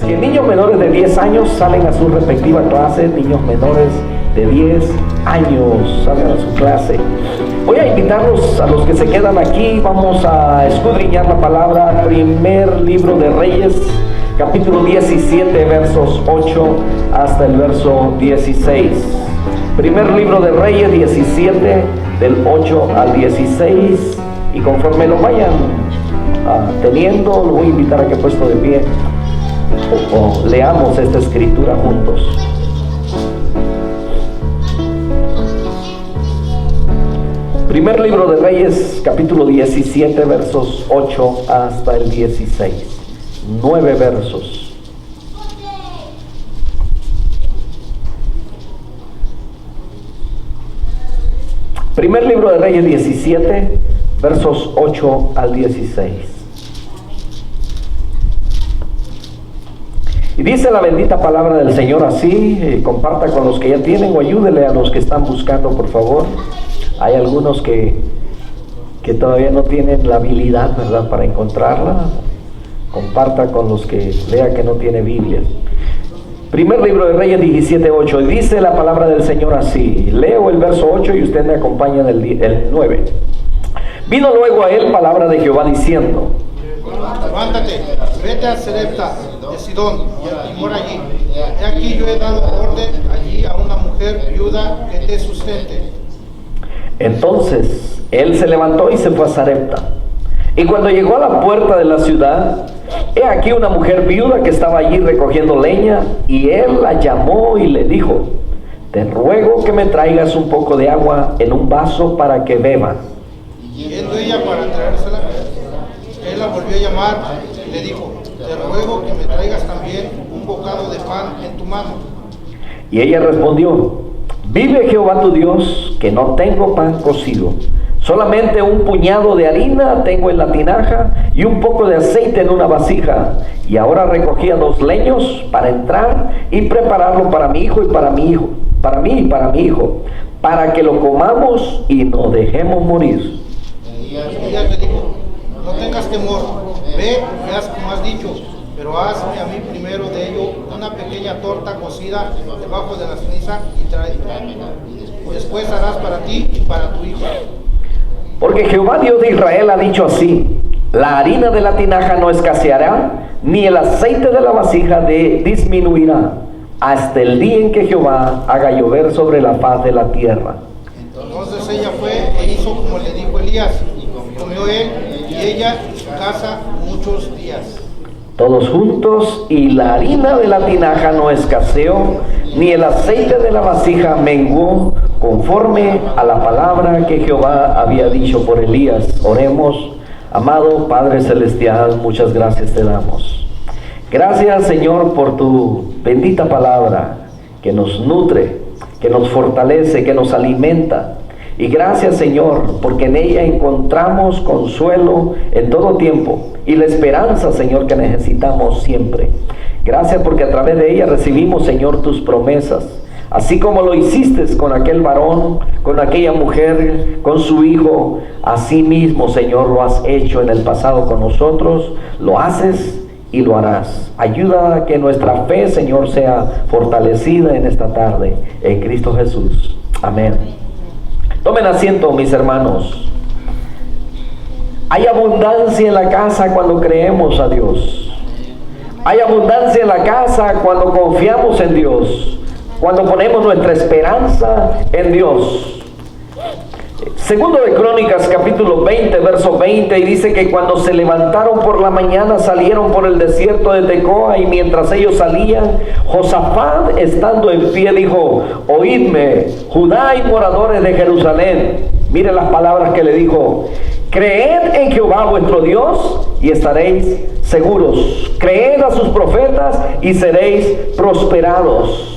que niños menores de 10 años salen a su respectiva clase. Niños menores de 10 años salen a su clase. Voy a invitarlos a los que se quedan aquí. Vamos a escudriñar la palabra. Primer libro de Reyes, capítulo 17, versos 8 hasta el verso 16. Primer libro de Reyes 17, del 8 al 16. Y conforme lo vayan teniendo, lo voy a invitar a que puesto de pie o leamos esta escritura juntos. Primer libro de Reyes, capítulo 17, versos 8 hasta el 16. 9 versos. Primer libro de Reyes 17, versos 8 al 16. Y dice la bendita palabra del Señor así. Comparta con los que ya tienen o ayúdele a los que están buscando, por favor. Hay algunos que todavía no tienen la habilidad, ¿verdad?, para encontrarla. Comparta con los que vea que no tiene Biblia. Primer libro de Reyes 17, 8. Y dice la palabra del Señor así. Leo el verso 8 y usted me acompaña en el 9. Vino luego a él palabra de Jehová diciendo: levántate, vete a Sarepta de Sidón y mora allí. He aquí yo he dado orden allí a una mujer viuda que te sustente. Entonces él se levantó y se fue a Sarepta. Y cuando llegó a la puerta de la ciudad, he aquí una mujer viuda que estaba allí recogiendo leña, y él la llamó y le dijo: te ruego que me traigas un poco de agua en un vaso para que beba. Y yendo ella para traérsela, él la volvió a llamar y le dijo: te ruego que me traigas también un bocado de pan en tu mano. Y ella respondió: vive Jehová tu Dios, que no tengo pan cocido, solamente un puñado de harina tengo en la tinaja y un poco de aceite en una vasija. Y ahora recogía 2 leños para entrar y prepararlo para mi hijo y para mi hijo, para mí y para mi hijo, para que lo comamos y nos dejemos morir. Y ella le dijo: no tengas temor, ve y haz como has dicho, pero hazme a mí primero de ello una pequeña torta cocida debajo de la ceniza y tráemela. Después harás para ti y para tu hijo. Porque Jehová Dios de Israel ha dicho así: la harina de la tinaja no escaseará, ni el aceite de la vasija disminuirá, hasta el día en que Jehová haga llover sobre la faz de la tierra. Entonces ella fue e hizo como le dijo Elías, y comió él y ella y su casa muchos días. Todos juntos. Y la harina de la tinaja no escaseó, ni el aceite de la vasija menguó, conforme a la palabra que Jehová había dicho por Elías. Oremos. Amado Padre Celestial, muchas gracias te damos. Gracias, Señor, por tu bendita palabra que nos nutre, que nos fortalece, que nos alimenta. Y gracias, Señor, porque en ella encontramos consuelo en todo tiempo y la esperanza, Señor, que necesitamos siempre. Gracias porque a través de ella recibimos, Señor, tus promesas. Así como lo hiciste con aquel varón, con aquella mujer, con su hijo, así mismo, Señor, lo has hecho en el pasado con nosotros, lo haces y lo harás. Ayuda a que nuestra fe, Señor, sea fortalecida en esta tarde, en Cristo Jesús. Amén. Tomen asiento, mis hermanos. Hay abundancia en la casa cuando creemos a Dios. Hay abundancia en la casa cuando confiamos en Dios, cuando ponemos nuestra esperanza en Dios. Segundo de Crónicas, capítulo 20, verso 20, y dice que cuando se levantaron por la mañana salieron por el desierto de Tecoa, y mientras ellos salían, Josafat, estando en pie, dijo: oídme, Judá y moradores de Jerusalén. Mire las palabras que le dijo: creed en Jehová vuestro Dios y estaréis seguros. Creed a sus profetas y seréis prosperados.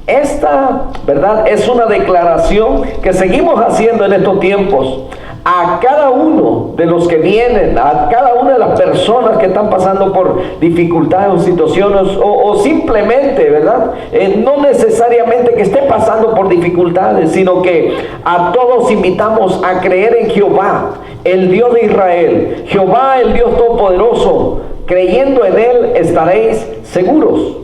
Esta, ¿verdad?, es una declaración que seguimos haciendo en estos tiempos a cada uno de los que vienen, a cada una de las personas que están pasando por dificultades o situaciones, o simplemente, ¿verdad?, no necesariamente que esté pasando por dificultades, sino que a todos invitamos a creer en Jehová, el Dios de Israel, Jehová, el Dios todopoderoso, creyendo en Él estaréis seguros.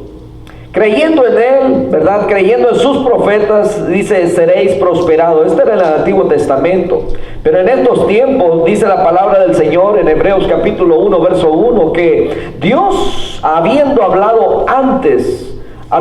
Creyendo en Él, ¿verdad? Creyendo en sus profetas, dice, seréis prosperados. Este era en el Antiguo Testamento. Pero en estos tiempos, dice la palabra del Señor en Hebreos capítulo 1, verso 1, que Dios, habiendo hablado antes a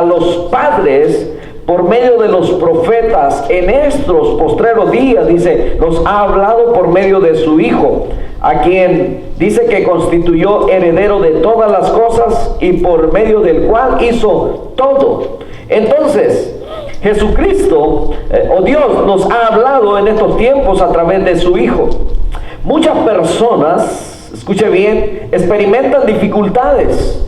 los padres, por medio de los profetas, en estos postreros días, dice, nos ha hablado por medio de su Hijo, a quien dice que constituyó heredero de todas las cosas y por medio del cual hizo todo. Entonces, Jesucristo, o Dios, nos ha hablado en estos tiempos a través de su Hijo. Muchas personas, escuche bien, experimentan dificultades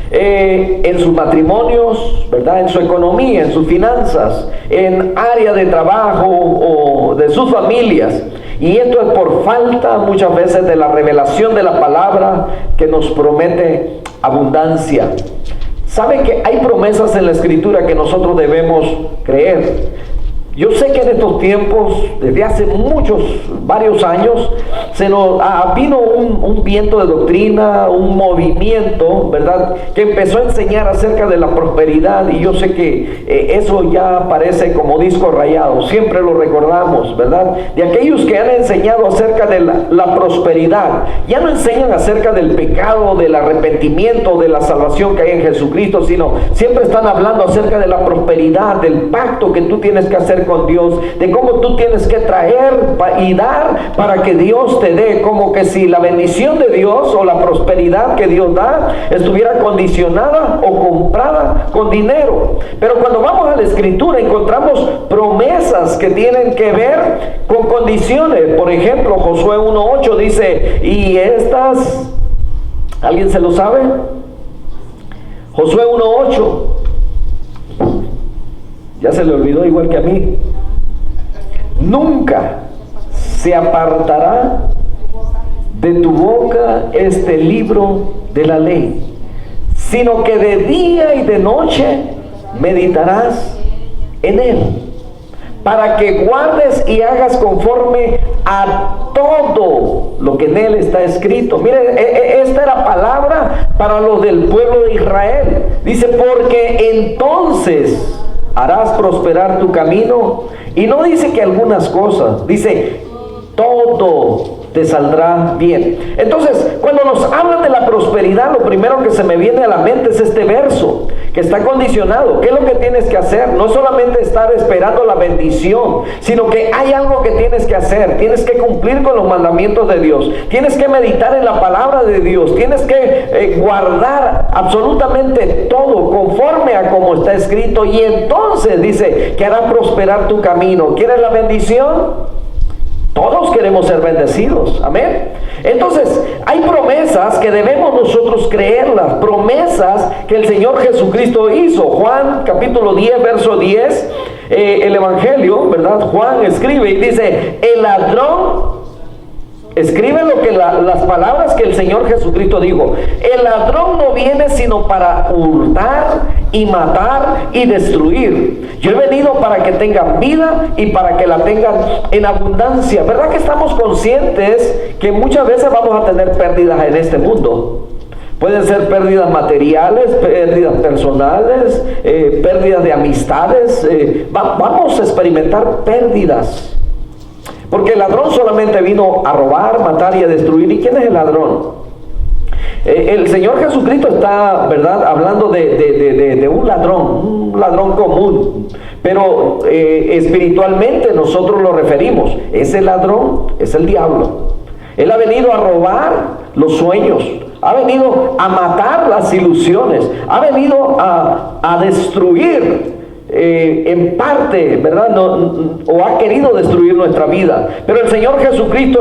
en sus matrimonios, ¿verdad? En su economía, en sus finanzas, en área de trabajo o de sus familias. Y esto es por falta muchas veces de la revelación de la palabra que nos promete abundancia. ¿Sabe que hay promesas en la Escritura que nosotros debemos creer? Yo sé que en estos tiempos, desde hace varios años, vino un viento de doctrina, un movimiento, ¿verdad?, que empezó a enseñar acerca de la prosperidad, y yo sé que eso ya parece como disco rayado, siempre lo recordamos, ¿verdad?, de aquellos que han enseñado acerca de la prosperidad. Ya no enseñan acerca del pecado, del arrepentimiento, de la salvación que hay en Jesucristo, sino siempre están hablando acerca de la prosperidad, del pacto que tú tienes que hacer con Dios, de cómo tú tienes que traer y dar para que Dios te dé, como que si la bendición de Dios o la prosperidad que Dios da estuviera condicionada o comprada con dinero. Pero cuando vamos a la Escritura encontramos promesas que tienen que ver con condiciones. Por ejemplo, Josué 1:8 dice, y estas, ¿alguien se lo sabe? Josué 1:8. Ya se le olvidó igual que a mí. Nunca se apartará de tu boca este libro de la ley, sino que de día y de noche meditarás en él, para que guardes y hagas conforme a todo lo que en él está escrito. Mire, esta era palabra para los del pueblo de Israel. Dice, porque entonces harás prosperar tu camino. Y no dice que algunas cosas, dice todo te saldrá bien. Entonces, cuando nos hablan de la prosperidad, lo primero que se me viene a la mente es este verso, que está condicionado. ¿Qué es lo que tienes que hacer? No solamente estar esperando la bendición, sino que hay algo que tienes que hacer. Tienes que cumplir con los mandamientos de Dios. Tienes que meditar en la palabra de Dios. Tienes que guardar absolutamente todo conforme a como está escrito. Y entonces dice que hará prosperar tu camino. ¿Quieres la bendición? Todos queremos ser bendecidos, amén. Entonces, hay promesas que debemos nosotros creerlas, promesas que el Señor Jesucristo hizo. Juan capítulo 10, verso 10, el Evangelio, ¿verdad? Juan escribe y dice, el ladrón, escribe las palabras que el Señor Jesucristo dijo. El ladrón no viene sino para hurtar y matar y destruir. Yo he venido para que tengan vida y para que la tengan en abundancia. ¿Verdad que estamos conscientes que muchas veces vamos a tener pérdidas en este mundo? Pueden ser pérdidas materiales, pérdidas personales, pérdidas de amistades. Vamos a experimentar pérdidas. Porque el ladrón solamente vino a robar, matar y a destruir. ¿Y quién es el ladrón? El Señor Jesucristo está, ¿verdad?, hablando de un ladrón común. Pero espiritualmente nosotros lo referimos. Ese ladrón es el diablo. Él ha venido a robar los sueños. Ha venido a matar las ilusiones. Ha venido a destruir en parte, ¿verdad? O ha querido destruir nuestra vida. Pero el Señor Jesucristo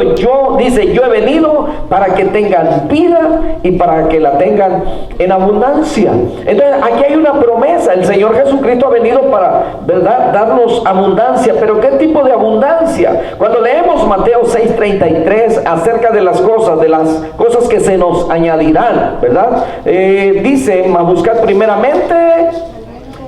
dice, yo he venido para que tengan vida y para que la tengan en abundancia. Entonces aquí hay una promesa. El Señor Jesucristo ha venido para, ¿verdad?, darnos abundancia. Pero ¿qué tipo de abundancia? Cuando leemos Mateo 6:33 acerca de las cosas que se nos añadirán, ¿verdad? Dice, buscad primeramente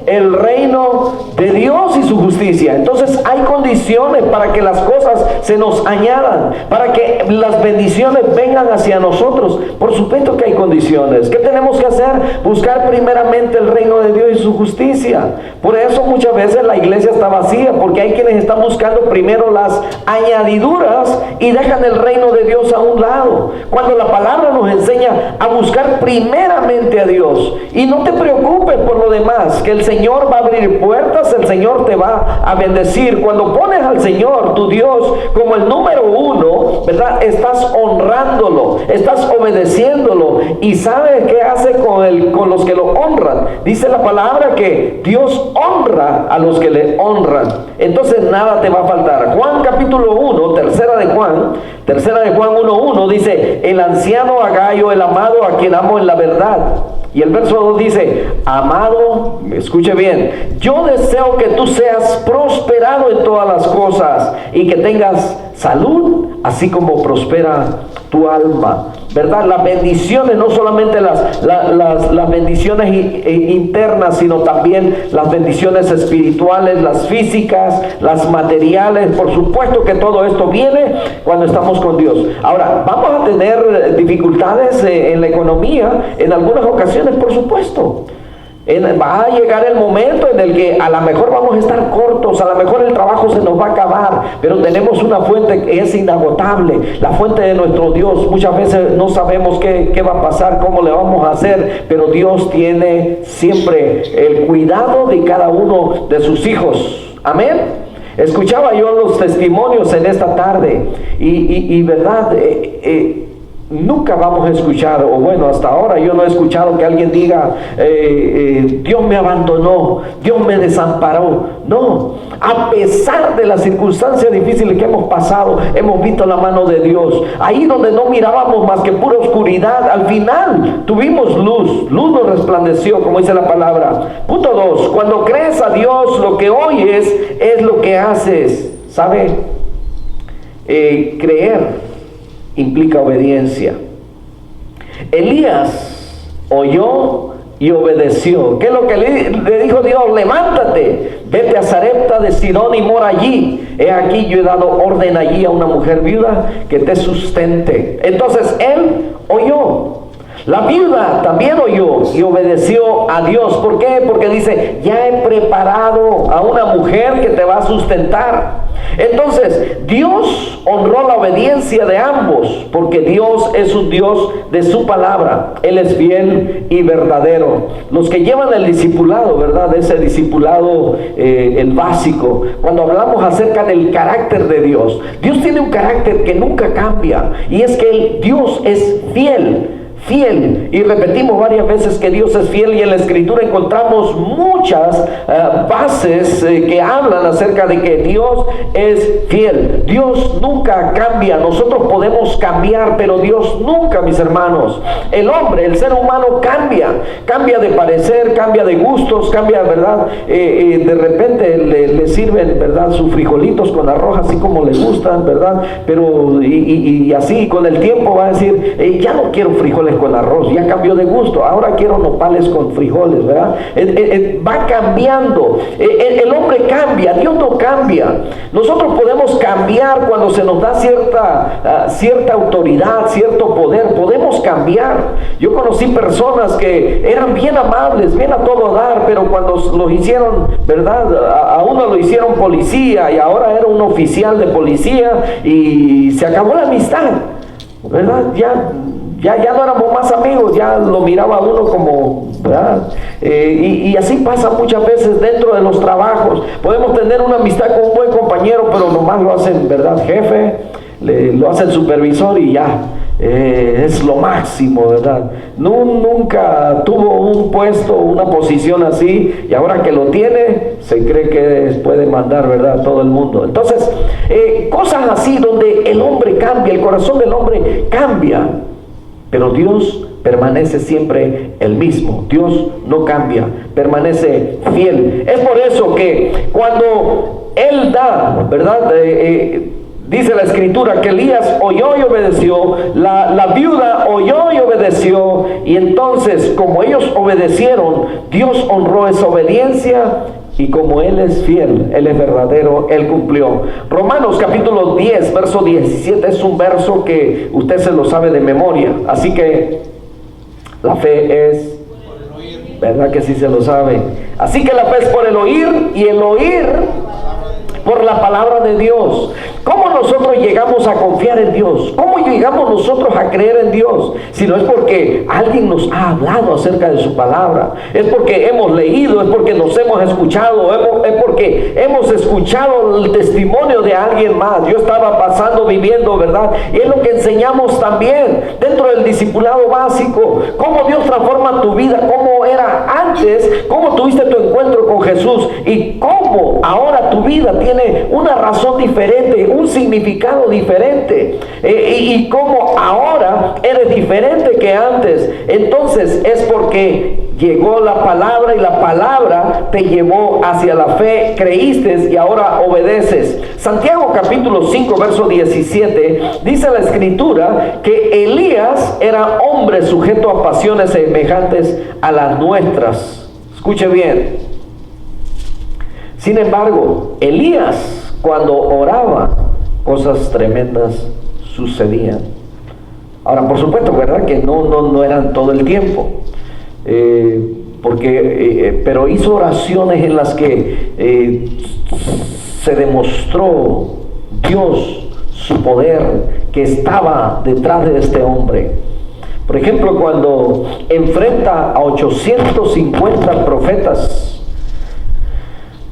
el reino de Dios y su justicia. Entonces hay condiciones para que las cosas se nos añadan, para que las bendiciones vengan hacia nosotros. Por supuesto que hay condiciones. ¿Qué tenemos que hacer? Buscar primeramente el reino de Dios y su justicia. Por eso muchas veces la iglesia está vacía, porque hay quienes están buscando primero las añadiduras y dejan el reino de Dios a un lado, cuando la palabra nos enseña a buscar primeramente a Dios. Y no te preocupes por lo demás, que el Señor va a abrir puertas, el Señor te va a bendecir. Cuando pones al Señor, tu Dios, como el número uno, ¿verdad? Estás honrándolo, estás obedeciéndolo. ¿Y sabes qué hace con los que lo honran? Dice la palabra que Dios honra a los que le honran. Entonces nada te va a faltar. Juan capítulo 1, tercera de Juan 1:1 dice: el anciano Agayo, el amado, a quien amo en la verdad. Y el verso 2 dice: amado, escuche bien, yo deseo que tú seas prosperado en todas las cosas y que tengas salud, así como prospera tu alma. ¿Verdad? Las bendiciones, no solamente las bendiciones internas, sino también las bendiciones espirituales, las físicas, las materiales. Por supuesto que todo esto viene cuando estamos con Dios. Ahora, vamos a tener dificultades en la economía en algunas ocasiones, por supuesto. Va a llegar el momento en el que a lo mejor vamos a estar cortos, a lo mejor el trabajo se nos va a acabar, pero tenemos una fuente que es inagotable, la fuente de nuestro Dios. Muchas veces no sabemos qué va a pasar, cómo le vamos a hacer, pero Dios tiene siempre el cuidado de cada uno de sus hijos. Amén. Escuchaba yo los testimonios en esta tarde y verdad, nunca vamos a escuchar, o bueno, hasta ahora yo no he escuchado que alguien diga, Dios me abandonó, Dios me desamparó. No, a pesar de las circunstancias difíciles que hemos pasado, hemos visto la mano de Dios. Ahí donde no mirábamos más que pura oscuridad, al final tuvimos luz nos resplandeció, como dice la palabra. Punto 2, cuando crees a Dios, lo que oyes es lo que haces. ¿Sabe? Creer implica obediencia. Elías oyó y obedeció. ¿Qué es lo que le dijo Dios? Levántate, vete a Sarepta de Sidón y mora allí. He aquí, yo he dado orden allí a una mujer viuda que te sustente. Entonces él oyó. La viuda también oyó y obedeció a Dios. ¿Por qué? Porque dice: ya he preparado a una mujer que te va a sustentar. Entonces Dios honró la obediencia de ambos, porque Dios es un Dios de su palabra. Él es fiel y verdadero. Los que llevan el discipulado, ¿verdad? Ese discipulado, el básico, cuando hablamos acerca del carácter de Dios, Dios tiene un carácter que nunca cambia, y es que Dios es fiel. Y repetimos varias veces que Dios es fiel, y en la Escritura encontramos muchas bases que hablan acerca de que Dios es fiel. Dios nunca cambia. Nosotros podemos cambiar, pero Dios nunca, mis hermanos. El hombre, el ser humano cambia de parecer, cambia de gustos, cambia, ¿verdad? De repente le sirven, ¿verdad?, sus frijolitos con arroz así como le gustan, ¿verdad? Pero y así con el tiempo va a decir, ya no quiero frijoles con arroz, ya cambió de gusto, ahora quiero nopales con frijoles, ¿verdad? Va cambiando. El hombre cambia, Dios no cambia. Nosotros podemos cambiar cuando se nos da cierta autoridad, cierto poder, podemos cambiar. Yo conocí personas que eran bien amables, bien a todo dar, pero cuando los hicieron, ¿verdad?, a uno lo hicieron policía, y ahora era un oficial de policía, y se acabó la amistad, ¿verdad? Ya no éramos más amigos, ya lo miraba uno como, ¿verdad? Y así pasa muchas veces dentro de los trabajos. Podemos tener una amistad con un buen compañero, pero nomás lo hacen, ¿verdad?, jefe, lo hacen supervisor y ya. Es lo máximo, ¿verdad? Nunca tuvo un puesto, una posición así, y ahora que lo tiene, se cree que puede mandar, ¿verdad?, a todo el mundo. Entonces, cosas así donde el hombre cambia, el corazón del hombre cambia, pero Dios permanece siempre el mismo. Dios no cambia, permanece fiel. Es por eso que cuando Él da, ¿verdad?, Dice la escritura que Elías oyó y obedeció, la viuda oyó y obedeció, y entonces como ellos obedecieron, Dios honró esa obediencia, y como Él es fiel, Él es verdadero, Él cumplió. Romanos capítulo 10, verso 17, es un verso que usted se lo sabe de memoria, así que la fe es, ¿verdad que sí se lo sabe? Así que la fe es por el oír, y el oír por la palabra de Dios. ¿Cómo nosotros llegamos a confiar en Dios? ¿Cómo llegamos nosotros a creer en Dios? Si no es porque alguien nos ha hablado acerca de su palabra, es porque hemos leído, es porque nos hemos escuchado, es porque hemos escuchado el testimonio de alguien más. Yo estaba pasando, viviendo, ¿verdad? Y es lo que enseñamos también dentro del discipulado básico. Cómo Dios transforma tu vida, cómo era antes, cómo tuviste tu encuentro con Jesús y cómo ahora tu vida tiene una razón diferente, un significado diferente, y cómo ahora eres diferente que antes. Entonces es porque llegó la palabra, y la palabra te llevó hacia la fe, creíste y ahora obedeces. Santiago capítulo 5 verso 17 dice la escritura que Elías era hombre sujeto a pasiones semejantes a las nuestras. Escuche bien. Sin embargo, Elías, cuando oraba, cosas tremendas sucedían. Ahora, por supuesto, ¿verdad? Que no eran todo el tiempo. Pero hizo oraciones en las que se demostró Dios, su poder, que estaba detrás de este hombre. Por ejemplo, cuando enfrenta a 850 profetas,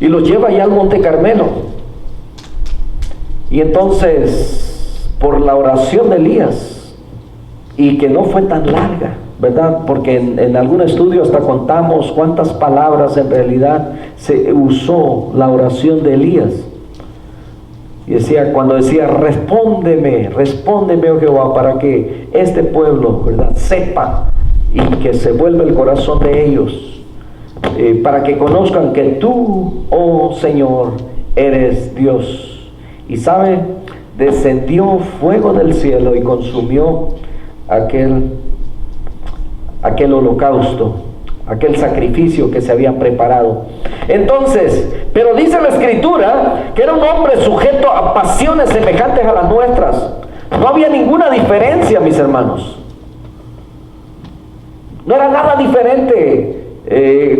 y los lleva allá al Monte Carmelo. Y entonces, por la oración de Elías, y que no fue tan larga, ¿verdad? Porque en algún estudio hasta contamos cuántas palabras en realidad se usó la oración de Elías. Y decía, cuando decía, respóndeme, oh Jehová, para que este pueblo, ¿verdad?, sepa y que se vuelva el corazón de ellos. Para que conozcan que tú, oh Señor, eres Dios. Y sabe, descendió fuego del cielo y consumió aquel holocausto, aquel sacrificio que se había preparado. Entonces, pero dice la escritura que era un hombre sujeto a pasiones semejantes a las nuestras. No había ninguna diferencia, mis hermanos. No era nada diferente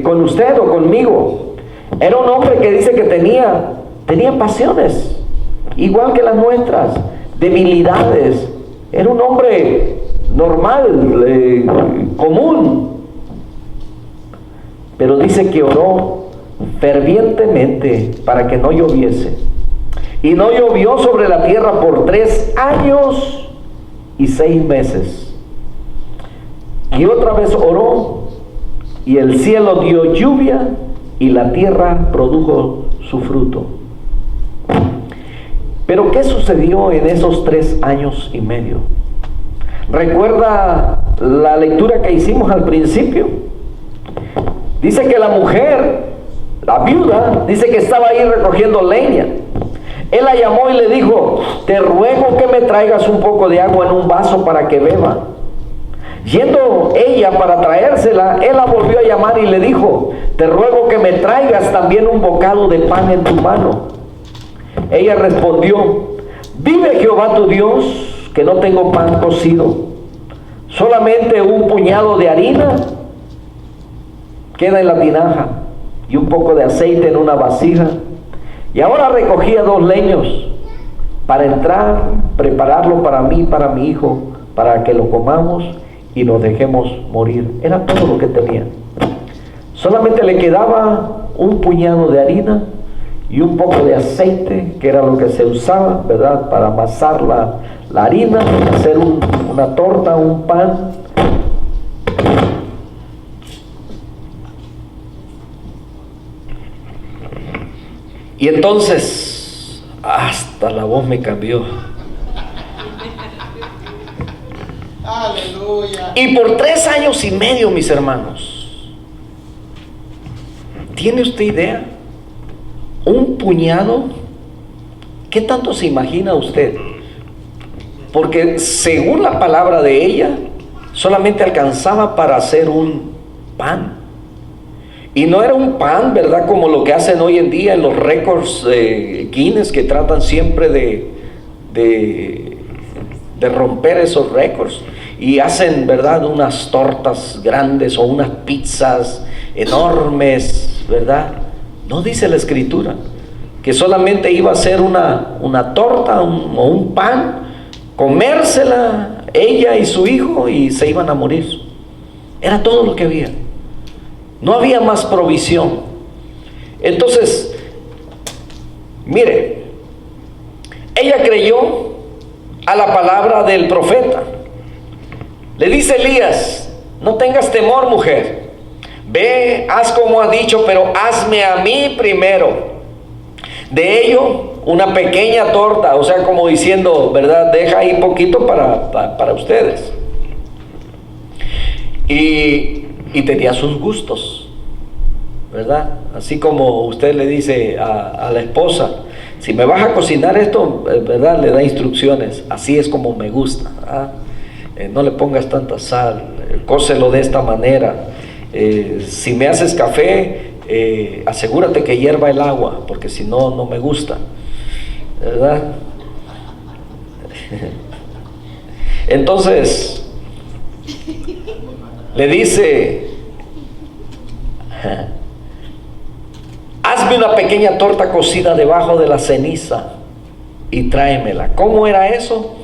con usted o conmigo. Era un hombre que dice que tenía pasiones igual que las nuestras, debilidades. Era un hombre normal, común, pero dice que oró fervientemente para que no lloviese, y no llovió sobre la tierra por 3 años y 6 meses. Y otra vez oró, y el cielo dio lluvia, y la tierra produjo su fruto. Pero ¿qué sucedió en esos 3 años y medio? ¿Recuerda la lectura que hicimos al principio? Dice que la mujer, la viuda, dice que estaba ahí recogiendo leña. Él la llamó y le dijo, te ruego que me traigas un poco de agua en un vaso para que beba. Yendo ella para traérsela, él la volvió a llamar y le dijo, te ruego que me traigas también un bocado de pan en tu mano. Ella respondió, vive Jehová tu Dios, que no tengo pan cocido, solamente un puñado de harina queda en la tinaja y un poco de aceite en una vasija. Y ahora recogía 2 leños para entrar, prepararlo para mí, para mi hijo, para que lo comamos y nos dejemos morir. Era todo lo que tenía. Solamente le quedaba un puñado de harina y un poco de aceite, que era lo que se usaba, ¿verdad?, para amasar la harina, hacer una torta, un pan. Y entonces, hasta la voz me cambió. Aleluya. Y por 3 años y medio, mis hermanos, ¿tiene usted idea? Un puñado ¿Qué tanto se imagina usted? Porque según la palabra de ella, solamente alcanzaba para hacer un pan. Y no era un pan, ¿verdad? Como lo que hacen hoy en día en los récords Guinness, que tratan siempre de romper esos récords. Y hacen, ¿verdad?, unas tortas grandes o unas pizzas enormes, ¿verdad? No dice la Escritura que solamente iba a ser una torta o un pan, comérsela ella y su hijo y se iban a morir. Era todo lo que había. No había más provisión. Entonces, mire, ella creyó a la palabra del profeta. Le dice Elías: no tengas temor, mujer, ve, haz como ha dicho, pero hazme a mí primero de ello una pequeña torta, o sea, como diciendo, ¿verdad?, deja ahí poquito para ustedes. Y tenía sus gustos, ¿verdad? Así como usted le dice a la esposa: si me vas a cocinar esto, ¿verdad?, le da instrucciones, así es como me gusta, ¿verdad? No le pongas tanta sal, cócelo de esta manera, si me haces café, asegúrate que hierva el agua, porque si no, no me gusta, ¿verdad? Entonces le dice: hazme una pequeña torta cocida debajo de la ceniza y tráemela. ¿Cómo era eso?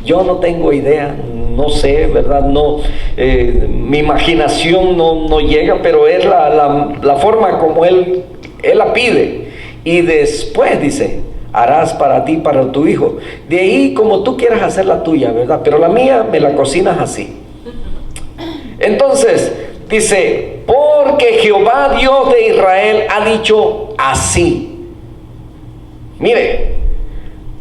Yo no tengo idea, no sé, ¿verdad? No, mi imaginación no llega, pero es la forma como él la pide. Y después dice: harás para ti, para tu hijo. De ahí, como tú quieras hacer la tuya, ¿verdad? Pero la mía me la cocinas así. Entonces dice: porque Jehová Dios de Israel ha dicho así. Mire,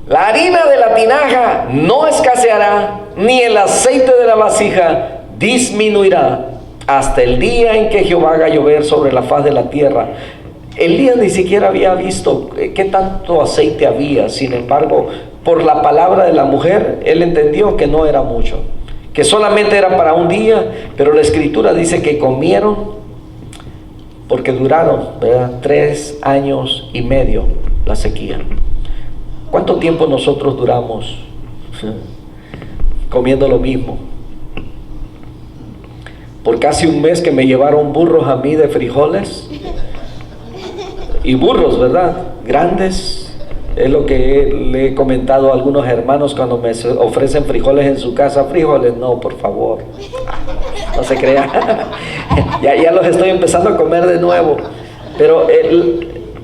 la harina de la tinaja no escaseará, ni el aceite de la vasija disminuirá, hasta el día en que Jehová haga llover sobre la faz de la tierra. Elías ni siquiera había visto qué tanto aceite había. Sin embargo, por la palabra de la mujer, él entendió que no era mucho, que solamente era para un día. Pero la Escritura dice que comieron, porque duraron, ¿verdad?, 3 años y medio la sequía. ¿Cuánto tiempo nosotros duramos comiendo lo mismo? Por casi un mes que me llevaron burros a mí de frijoles. Y burros, ¿verdad?, grandes. Es lo que le he comentado a algunos hermanos cuando me ofrecen frijoles en su casa. Frijoles, no, por favor, no se crean. ya los estoy empezando a comer de nuevo. Pero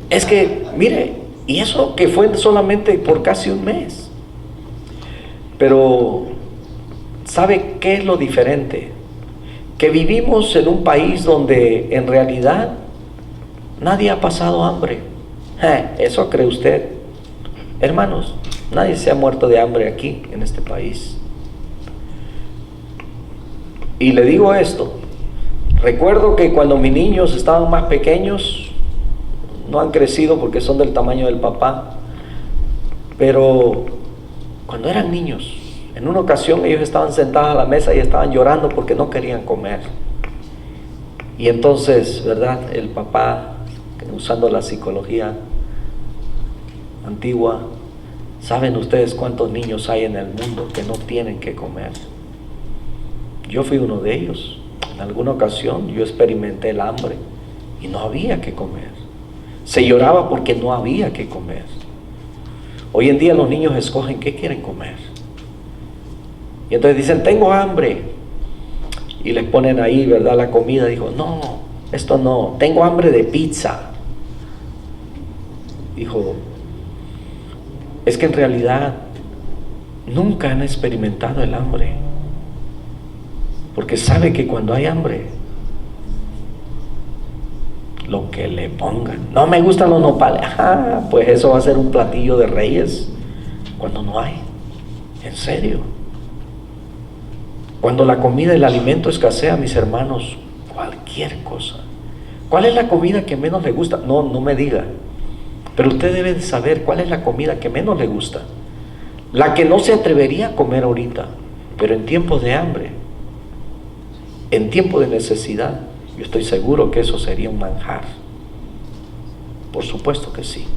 es que, mire, y eso que fue solamente por casi un mes. Pero ¿sabe qué es lo diferente? Que vivimos en un país donde en realidad nadie ha pasado hambre. ¿Eso cree usted? Hermanos, nadie se ha muerto de hambre aquí en este país. Y le digo esto: recuerdo que cuando mis niños estaban más pequeños, no han crecido porque son del tamaño del papá, pero cuando eran niños, en una ocasión ellos estaban sentados a la mesa y estaban llorando porque no querían comer. Y entonces, ¿verdad?, el papá, usando la psicología antigua: ¿saben ustedes cuántos niños hay en el mundo que no tienen que comer? Yo fui uno de ellos. En alguna ocasión yo experimenté el hambre y no había que comer. Se lloraba porque no había que comer. Hoy en día los niños escogen qué quieren comer. Y entonces dicen: tengo hambre. Y les ponen ahí, ¿verdad?, la comida. Dijo: no, esto no, tengo hambre de pizza. Dijo: es que en realidad nunca han experimentado el hambre, porque sabe que cuando hay hambre, lo que le pongan, no me gustan los nopales, pues eso va a ser un platillo de reyes cuando no hay. En serio, cuando la comida y el alimento escasea, mis hermanos, cualquier cosa. ¿Cuál es la comida que menos le gusta? No me diga. Pero usted debe de saber cuál es la comida que menos le gusta, la que no se atrevería a comer ahorita, pero en tiempos de hambre, en tiempos de necesidad, yo estoy seguro que eso sería un manjar. Por supuesto que sí.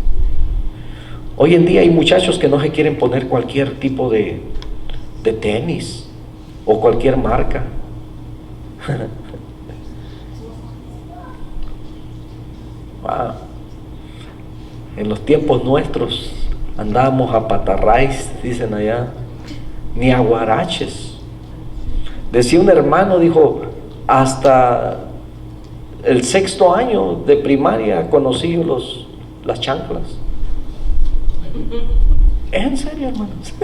Hoy en día hay muchachos que no se quieren poner cualquier tipo de tenis o cualquier marca. Wow. En los tiempos nuestros andábamos a patarráis, dicen allá, ni a guaraches. Decía un hermano, dijo, hasta el 6º año de primaria conocí las chanclas. En serio, hermanos.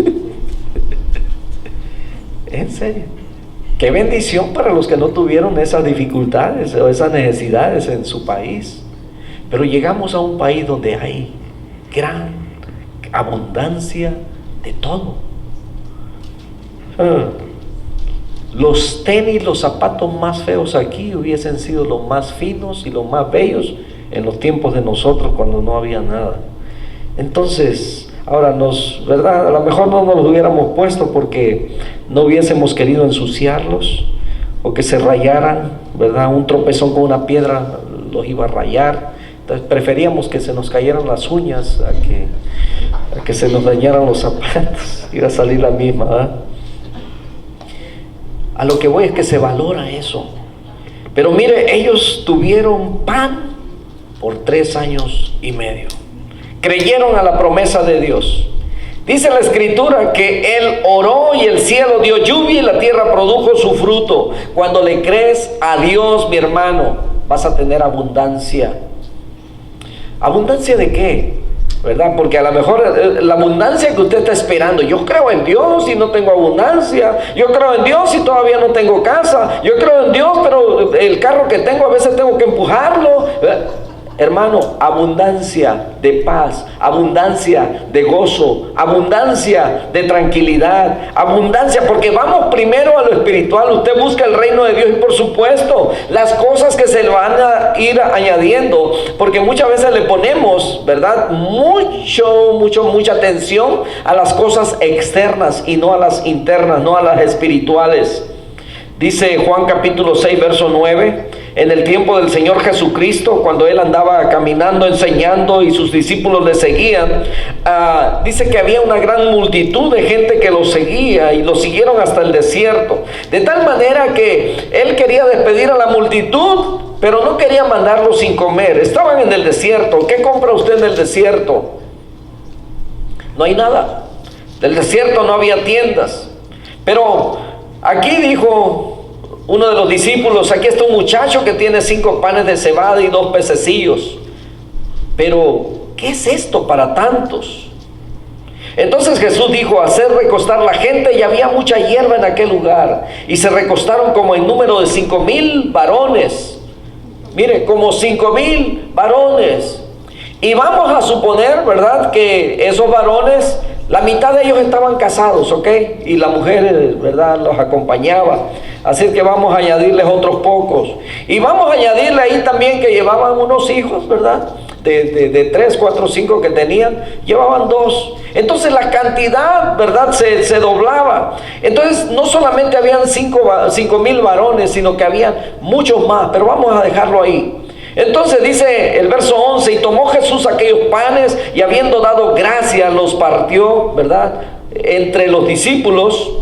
En serio. Qué bendición para los que no tuvieron esas dificultades o esas necesidades en su país. Pero llegamos a un país donde hay gran abundancia de todo. Los tenis, los zapatos más feos aquí hubiesen sido los más finos y los más bellos en los tiempos de nosotros cuando no había nada. Entonces, ahora ¿verdad? A lo mejor no nos los hubiéramos puesto porque no hubiésemos querido ensuciarlos o que se rayaran, ¿verdad? Un tropezón con una piedra los iba a rayar. Entonces preferíamos que se nos cayeran las uñas a que se nos dañaran los zapatos. Iba a salir la misma, ¿verdad? A lo que voy es que se valora eso. Pero mire, ellos tuvieron pan por 3 años y medio. Creyeron a la promesa de Dios. Dice la Escritura que Él oró y el cielo dio lluvia y la tierra produjo su fruto. Cuando le crees a Dios, mi hermano, vas a tener abundancia. ¿Abundancia de qué? ¿Verdad? Porque a lo mejor la abundancia que usted está esperando, yo creo en Dios y no tengo abundancia, yo creo en Dios y todavía no tengo casa, yo creo en Dios pero el carro que tengo a veces tengo que empujarlo. Hermano, abundancia de paz, abundancia de gozo, abundancia de tranquilidad, abundancia, porque vamos primero a lo espiritual. Usted busca el reino de Dios y por supuesto las cosas que se le van a ir añadiendo, porque muchas veces le ponemos, ¿verdad? Mucha atención a las cosas externas y no a las internas, no a las espirituales. Dice Juan capítulo 6 verso 9, en el tiempo del Señor Jesucristo, cuando Él andaba caminando, enseñando y sus discípulos le seguían, dice que había una gran multitud de gente que lo seguía y lo siguieron hasta el desierto. De tal manera que Él quería despedir a la multitud, pero no quería mandarlos sin comer. Estaban en el desierto. ¿Qué compra usted en el desierto? No hay nada. Del desierto no había tiendas. Pero aquí dijo uno de los discípulos, aquí está un muchacho que tiene 5 panes de cebada y 2 pececillos. Pero, ¿qué es esto para tantos? Entonces Jesús dijo, hacer recostar la gente, y había mucha hierba en aquel lugar. Y se recostaron como en número de 5,000 varones. Mire, como 5,000 varones. Y vamos a suponer, ¿verdad?, que esos varones, la mitad de ellos estaban casados, ¿ok? Y la mujer, ¿verdad?, los acompañaba. Así que vamos a añadirles otros pocos. Y vamos a añadirle ahí también que llevaban unos hijos, ¿verdad? De 3, 4, 5 que tenían, llevaban 2. Entonces la cantidad, ¿verdad?, se doblaba. Entonces no solamente habían 5,000 varones, sino que habían muchos más. Pero vamos a dejarlo ahí. Entonces dice el verso 11, y tomó Jesús aquellos panes y habiendo dado gracias los partió, ¿verdad?, entre los discípulos,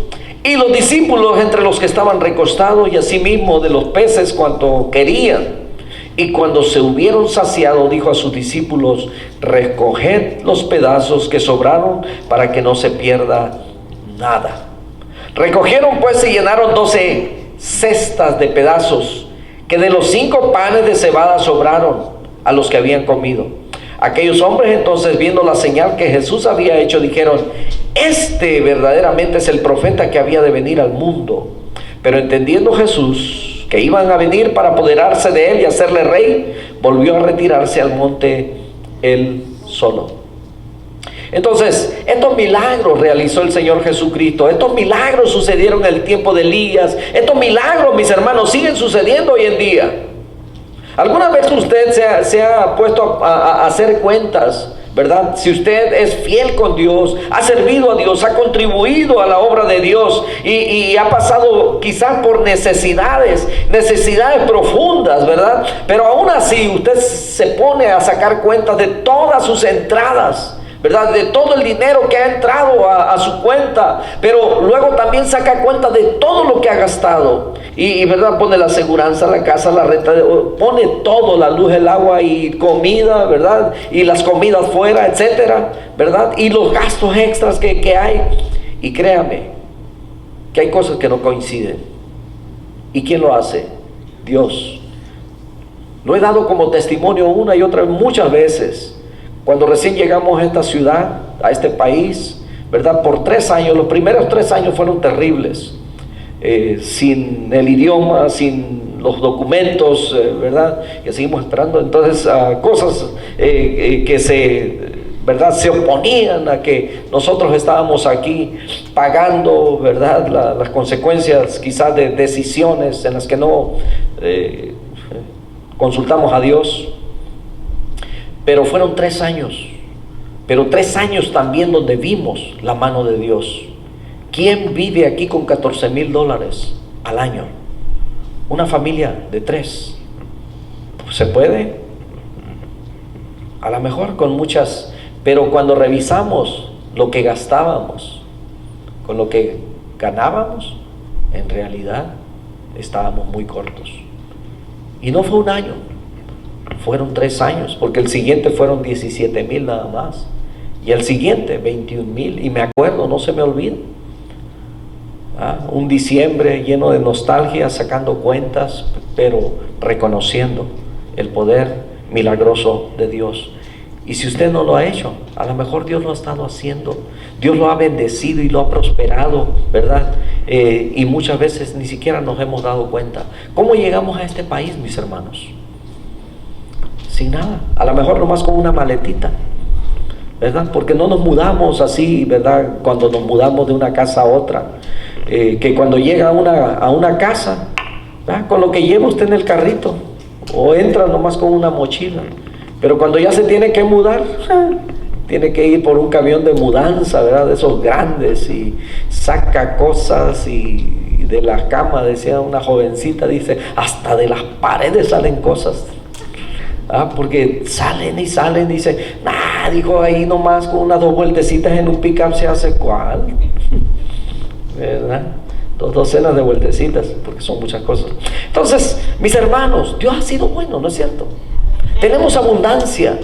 y los discípulos entre los que estaban recostados, y asimismo de los peces cuanto querían. Y cuando se hubieron saciado, dijo a sus discípulos, recoged los pedazos que sobraron para que no se pierda nada. Recogieron pues y llenaron 12 cestas de pedazos, que de los 5 panes de cebada sobraron a los que habían comido. Aquellos hombres entonces, viendo la señal que Jesús había hecho, dijeron, este verdaderamente es el profeta que había de venir al mundo. Pero entendiendo Jesús que iban a venir para apoderarse de él y hacerle rey, volvió a retirarse al monte él solo. Entonces, estos milagros realizó el Señor Jesucristo. Estos milagros sucedieron en el tiempo de Elías. Estos milagros, mis hermanos, siguen sucediendo hoy en día. ¿Alguna vez usted se ha puesto a hacer cuentas ¿verdad? Si usted es fiel con Dios, ha servido a Dios, ha contribuido a la obra de Dios y ha pasado quizás por necesidades profundas, ¿verdad? Pero aún así usted se pone a sacar cuenta de todas sus entradas, ¿verdad? De todo el dinero que ha entrado a su cuenta, pero luego también saca cuenta de todo lo que ha gastado y ¿verdad? Pone la aseguranza, la casa, la renta, pone todo, la luz, el agua y comida, ¿verdad? Y las comidas fuera, etcétera, ¿verdad? Y los gastos extras que hay. Y créame que hay cosas que no coinciden. ¿Y quién lo hace? Dios. Lo he dado como testimonio una y otra, muchas veces. Cuando recién llegamos a esta ciudad, a este país, ¿verdad? Por 3 años, los primeros 3 años fueron terribles. Sin el idioma, sin los documentos, ¿verdad? Y seguimos esperando. Entonces, cosas que ¿verdad? Se oponían a que nosotros estábamos aquí pagando, ¿verdad? Las consecuencias quizás de decisiones en las que no consultamos a Dios. Pero fueron 3 años, pero 3 años también donde vimos la mano de Dios. ¿Quién vive aquí con $14,000 al año? Una familia de 3. ¿Se puede? A lo mejor con muchas, pero cuando revisamos lo que gastábamos con lo que ganábamos, en realidad estábamos muy cortos. Y no fue un año, fueron 3 años, porque el siguiente fueron 17,000 nada más, y el siguiente 21,000, y me acuerdo, no se me olvida, un diciembre lleno de nostalgia, sacando cuentas, pero reconociendo el poder milagroso de Dios. Y si usted no lo ha hecho, a lo mejor Dios lo ha estado haciendo, Dios lo ha bendecido y lo ha prosperado, ¿verdad? Y muchas veces ni siquiera nos hemos dado cuenta. ¿Cómo llegamos a este país, mis hermanos? Sin nada, a lo mejor nomás con una maletita, ¿verdad? Porque no nos mudamos así, ¿verdad? Cuando nos mudamos de una casa a otra, que cuando llega a una casa, ¿verdad? Con lo que lleva usted en el carrito, o entra nomás con una mochila, pero cuando ya se tiene que mudar, tiene que ir por un camión de mudanza, ¿verdad? De esos grandes, y saca cosas, y de la cama, decía una jovencita, dice, hasta de las paredes salen cosas. Porque salen y salen, dice, dijo, ahí nomás con unas 2 vueltecitas en un pick-up se hace ¿cuál? ¿Verdad? 2 docenas de vueltecitas, porque son muchas cosas. Entonces, mis hermanos, Dios ha sido bueno, ¿no es cierto? Tenemos abundancia.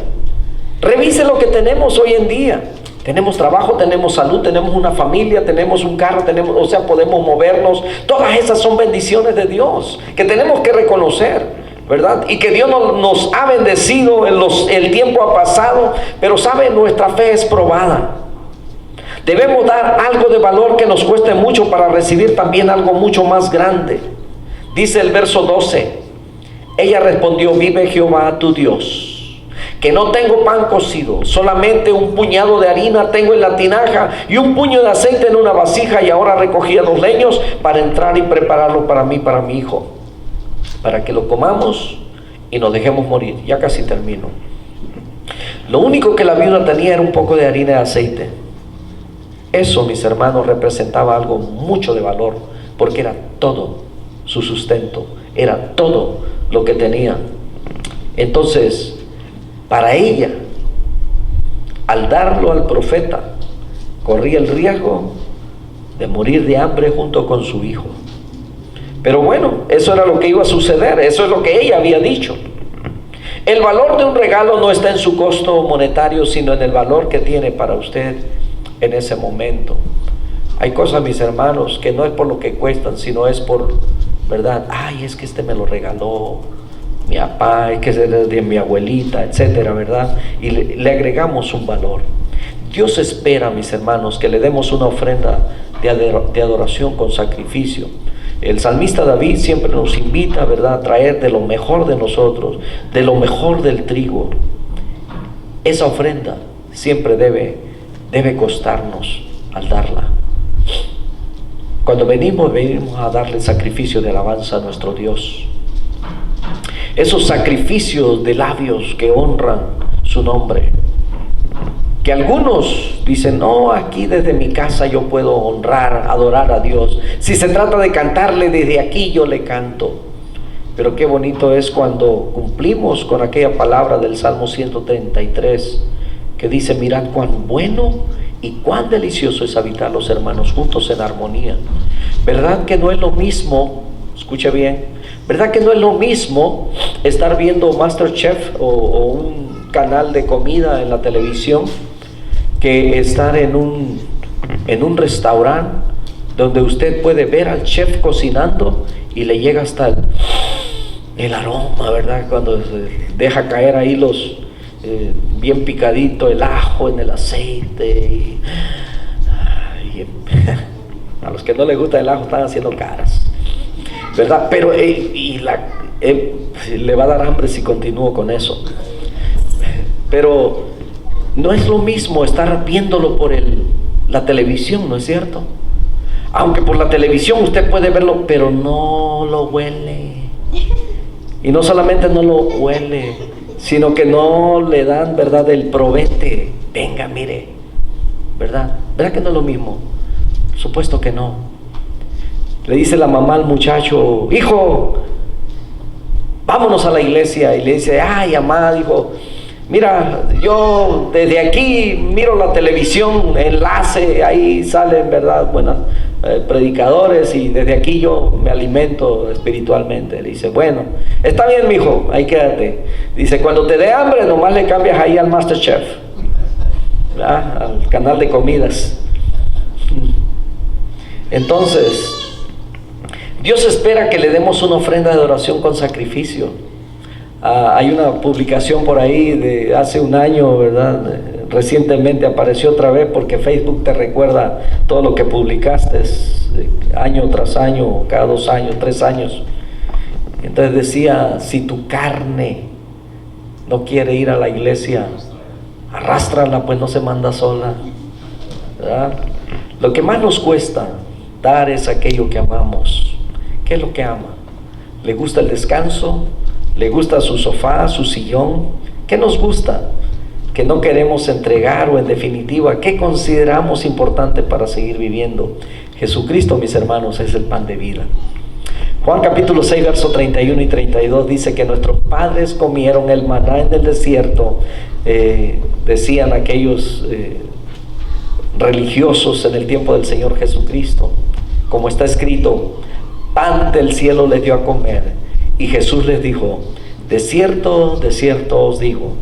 Revise lo que tenemos hoy en día. Tenemos trabajo, tenemos salud, tenemos una familia, tenemos un carro, podemos movernos. Todas esas son bendiciones de Dios que tenemos que reconocer, ¿verdad? Y que Dios nos ha bendecido, el tiempo ha pasado, pero sabe, nuestra fe es probada. Debemos dar algo de valor que nos cueste mucho para recibir también algo mucho más grande. Dice el verso 12, ella respondió, vive Jehová tu Dios, que no tengo pan cocido, solamente un puñado de harina tengo en la tinaja y un puño de aceite en una vasija, y ahora recogía 2 leños para entrar y prepararlo para mí, para mi hijo, para que lo comamos y nos dejemos morir. Ya casi termino. Lo único que la viuda tenía era un poco de harina y aceite. Eso, mis hermanos, representaba algo mucho de valor, porque era todo su sustento, era todo lo que tenía. Entonces, para ella, al darlo al profeta, corría el riesgo de morir de hambre junto con su hijo. Pero bueno, eso era lo que iba a suceder, eso es lo que ella había dicho. El valor de un regalo no está en su costo monetario, sino en el valor que tiene para usted en ese momento. Hay cosas, mis hermanos, que no es por lo que cuestan, sino es por, ¿verdad? Es que este me lo regaló mi papá, es que es de mi abuelita, etcétera, ¿verdad? Y le agregamos un valor. Dios espera, mis hermanos, que le demos una ofrenda de adoración con sacrificio. El salmista David siempre nos invita, ¿verdad?, a traer de lo mejor de nosotros, de lo mejor del trigo. Esa ofrenda siempre debe costarnos al darla. Cuando venimos a darle sacrificio de alabanza a nuestro Dios. Esos sacrificios de labios que honran su nombre. Que algunos dicen, no, aquí desde mi casa yo puedo honrar, adorar a Dios. Si se trata de cantarle, desde aquí yo le canto. Pero qué bonito es cuando cumplimos con aquella palabra del Salmo 133, que dice, mirad cuán bueno y cuán delicioso es habitar los hermanos juntos en armonía. ¿Verdad que no es lo mismo? Escuche bien. ¿Verdad que no es lo mismo estar viendo MasterChef o un canal de comida en la televisión que estar en un restaurante donde usted puede ver al chef cocinando y le llega hasta el aroma, ¿verdad? Cuando se deja caer ahí los bien picadito el ajo en el aceite y a los que no les gusta el ajo están haciendo caras, ¿verdad? Pero le va a dar hambre si continúo con eso. Pero no es lo mismo estar viéndolo por la televisión, ¿no es cierto? Aunque por la televisión usted puede verlo, pero no lo huele. Y no solamente no lo huele, sino que no le dan, ¿verdad?, el probete. Venga, mire, ¿verdad? ¿Verdad que no es lo mismo? Por supuesto que no. Le dice la mamá al muchacho, hijo, vámonos a la iglesia. Y le dice, ay, mamá, dijo, mira, yo desde aquí miro la televisión, enlace, ahí salen, ¿verdad?, buenas predicadores, y desde aquí yo me alimento espiritualmente. Le dice, bueno, está bien, mijo, ahí quédate. Dice, cuando te dé hambre, nomás le cambias ahí al MasterChef, ¿verdad?, al canal de comidas. Entonces, Dios espera que le demos una ofrenda de adoración con sacrificio. Hay una publicación por ahí de hace un año, ¿verdad? Recientemente apareció otra vez porque Facebook te recuerda todo lo que publicaste año tras año, cada 2 años, 3 años. Entonces decía, si tu carne no quiere ir a la iglesia, arrástrala, pues no se manda sola, ¿verdad? Lo que más nos cuesta dar es aquello que amamos. ¿Qué es lo que ama? ¿Le gusta el descanso? ¿Le gusta su sofá, su sillón? ¿Qué nos gusta? Que no queremos entregar, o en definitiva, ¿qué consideramos importante para seguir viviendo? Jesucristo, mis hermanos, es el pan de vida. Juan capítulo 6, verso 31 y 32 dice que nuestros padres comieron el maná en el desierto, decían aquellos religiosos en el tiempo del Señor Jesucristo. Como está escrito, pan del cielo les dio a comer. Y Jesús les dijo, de cierto os digo,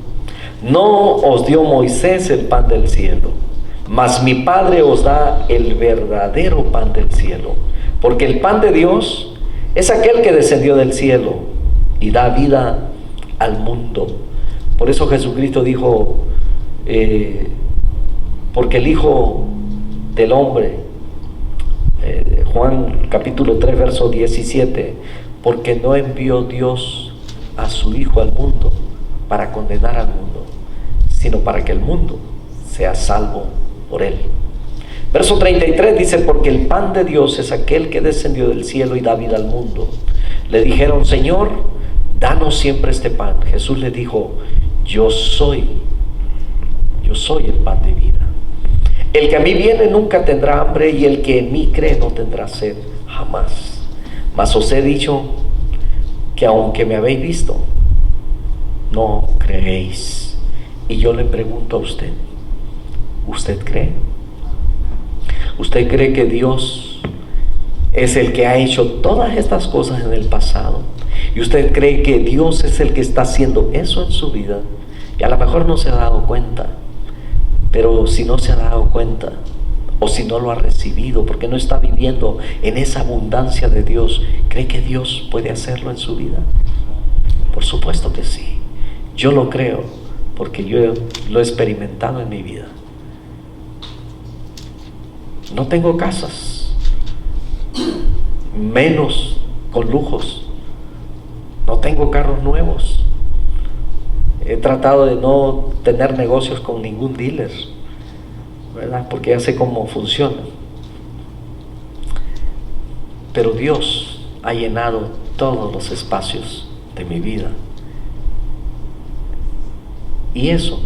no os dio Moisés el pan del cielo, mas mi Padre os da el verdadero pan del cielo. Porque el pan de Dios es aquel que descendió del cielo y da vida al mundo. Por eso Jesucristo dijo, porque el Hijo del Hombre, Juan capítulo 3, verso 17, porque no envió Dios a su Hijo al mundo para condenar al mundo, sino para que el mundo sea salvo por él. Verso 33 dice, porque el pan de Dios es aquel que descendió del cielo y da vida al mundo. Le dijeron, Señor, danos siempre este pan. Jesús le dijo, yo soy el pan de vida. El que a mí viene nunca tendrá hambre, y el que en mí cree no tendrá sed jamás. Mas os he dicho que aunque me habéis visto, no creéis. Y yo le pregunto a usted, ¿usted cree? ¿Usted cree que Dios es el que ha hecho todas estas cosas en el pasado? ¿Y usted cree que Dios es el que está haciendo eso en su vida? Y a lo mejor no se ha dado cuenta, pero si no se ha dado cuenta, o si no lo ha recibido, porque no está viviendo en esa abundancia de Dios, ¿cree que Dios puede hacerlo en su vida? Por supuesto que sí. Yo lo creo, porque yo lo he experimentado en mi vida. No tengo casas, menos con lujos. No tengo carros nuevos. He tratado de no tener negocios con ningún dealer, ¿verdad? Porque ya sé cómo funciona. Pero Dios ha llenado todos los espacios de mi vida. Y eso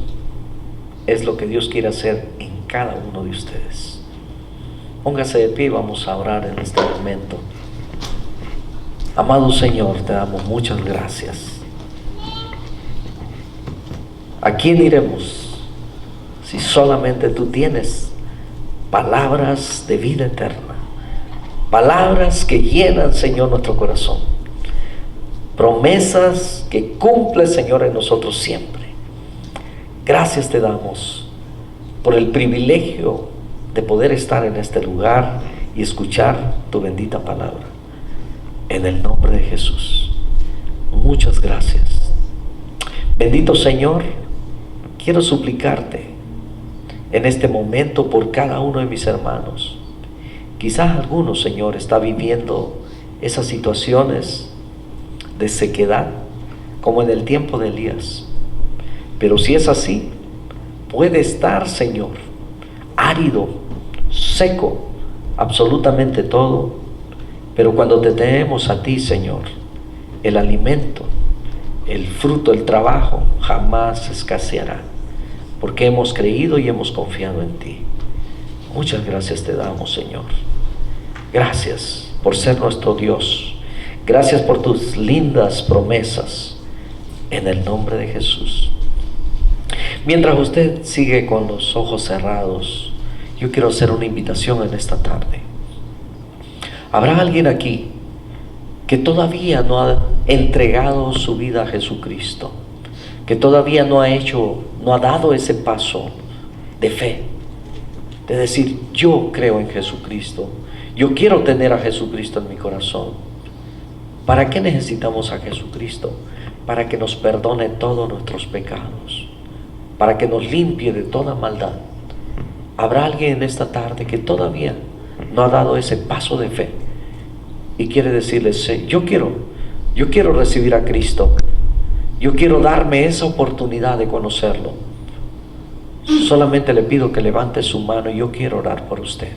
es lo que Dios quiere hacer en cada uno de ustedes. Póngase de pie y vamos a orar en este momento. Amado Señor, te damos muchas gracias. ¿A quién iremos si solamente tú tienes palabras de vida eterna? Palabras que llenan, Señor, nuestro corazón. Promesas que cumple, Señor, en nosotros siempre. Gracias te damos por el privilegio de poder estar en este lugar y escuchar tu bendita palabra. En el nombre de Jesús. Muchas gracias. Bendito Señor, quiero suplicarte en este momento por cada uno de mis hermanos. Quizás alguno, Señor, está viviendo esas situaciones de sequedad, como en el tiempo de Elías. Pero si es así, puede estar, Señor, árido, seco, absolutamente todo. Pero cuando te tenemos a ti, Señor, el alimento, el fruto, el trabajo, jamás escaseará, porque hemos creído y hemos confiado en ti. Muchas gracias te damos, Señor. Gracias por ser nuestro Dios. Gracias por tus lindas promesas, en el nombre de Jesús. Mientras usted sigue con los ojos cerrados, yo quiero hacer una invitación en esta tarde. ¿Habrá alguien aquí que todavía no ha entregado su vida a Jesucristo? Que todavía no ha dado ese paso de fe, de decir, yo creo en Jesucristo, yo quiero tener a Jesucristo en mi corazón. ¿Para qué necesitamos a Jesucristo? Para que nos perdone todos nuestros pecados, para que nos limpie de toda maldad. ¿Habrá alguien en esta tarde que todavía no ha dado ese paso de fe y quiere decirle, sí, yo quiero recibir a Cristo, yo quiero darme esa oportunidad de conocerlo? Solamente le pido que levante su mano y yo quiero orar por usted.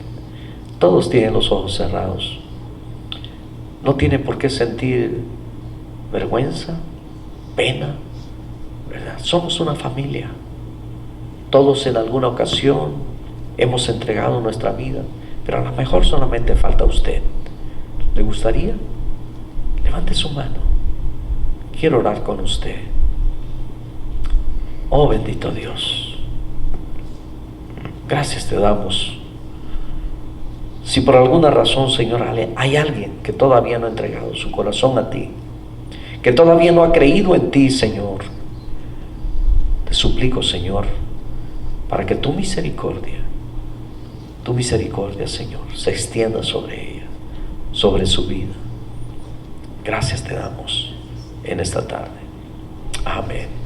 Todos tienen los ojos cerrados. No tiene por qué sentir vergüenza, pena, ¿verdad? Somos una familia. Todos en alguna ocasión hemos entregado nuestra vida, pero a lo mejor solamente falta usted. ¿Le gustaría? Levante su mano. Quiero orar con usted. Oh bendito Dios, gracias te damos. Si por alguna razón, Señor, hay alguien que todavía no ha entregado su corazón a ti, que todavía no ha creído en ti, Señor, te suplico, Señor, para que tu misericordia, Señor, se extienda sobre ella, sobre su vida. Gracias te damos en esta tarde. Amén.